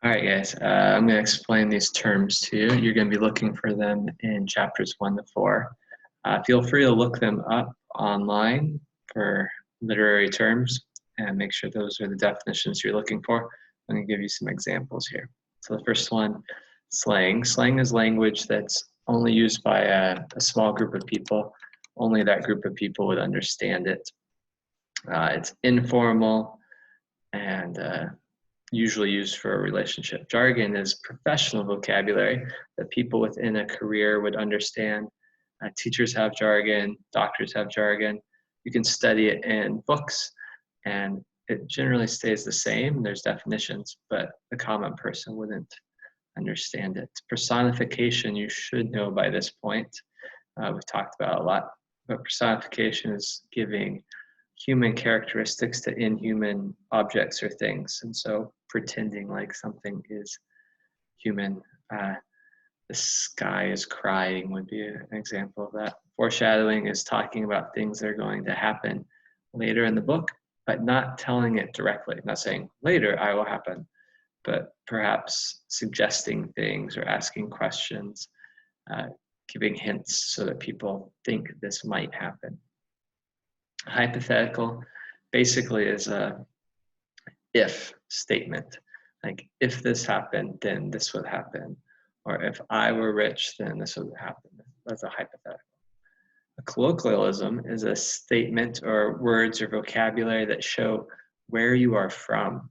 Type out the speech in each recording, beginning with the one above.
All right, guys, I'm going to explain these terms to you. You're going to be looking for them in chapters 1 to 4. Feel free to look them up online for literary terms and make sure those are the definitions you're looking for. I'm going to give you some examples here. So the first one, slang. Slang is language that's only used by a small group of people. Only that group of people would understand it. It's informal and usually used for a relationship. Jargon is professional vocabulary that people within a career would understand. Teachers have jargon, doctors have jargon. You can study it in books and it generally stays the same. There's definitions, but the common person wouldn't understand it. Personification, you should know by this point. We've talked about it a lot, but personification is giving human characteristics to inhuman objects or things. And so pretending like something is human. The sky is crying would be an example of that. Foreshadowing is talking about things that are going to happen later in the book, but not telling it directly. Not saying later I will happen, but perhaps suggesting things or asking questions, giving hints so that people think this might happen. Hypothetical basically is a if statement. Like if this happened, then this would happen. Or if I were rich, then this would happen. That's a hypothetical. A colloquialism is a statement or words or vocabulary that show where you are from.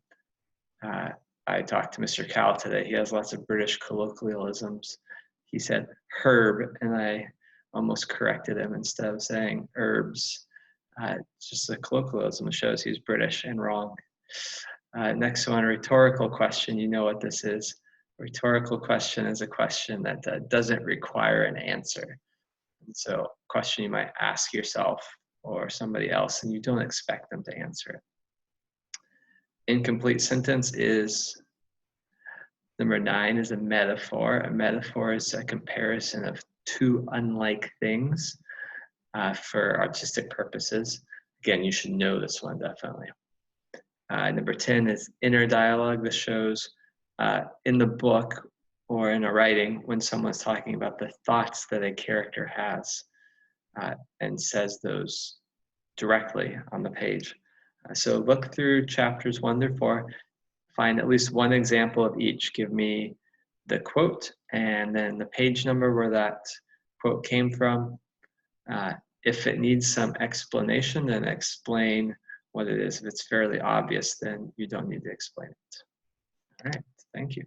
I talked to Mr. Cal today. He has lots of British colloquialisms. He said herb, and I almost corrected him instead of saying herbs. It's just a colloquialism that shows he's British and wrong. Next one, rhetorical question. You know what this is. A rhetorical question is a question that doesn't require an answer. And so a question you might ask yourself or somebody else and you don't expect them to answer it. Incomplete sentence is number 9 is a metaphor. A metaphor is a comparison of two unlike things for artistic purposes. Again, you should know this one definitely. Number 10 is inner dialogue. This shows in the book or in a writing when someone's talking about the thoughts that a character has and says those directly on the page. So look through chapters 1 through 4, find at least one example of each. Give me the quote and then the page number where that quote came from. If it needs some explanation, then explain what it is. If it's fairly obvious, then you don't need to explain it. All right, thank you.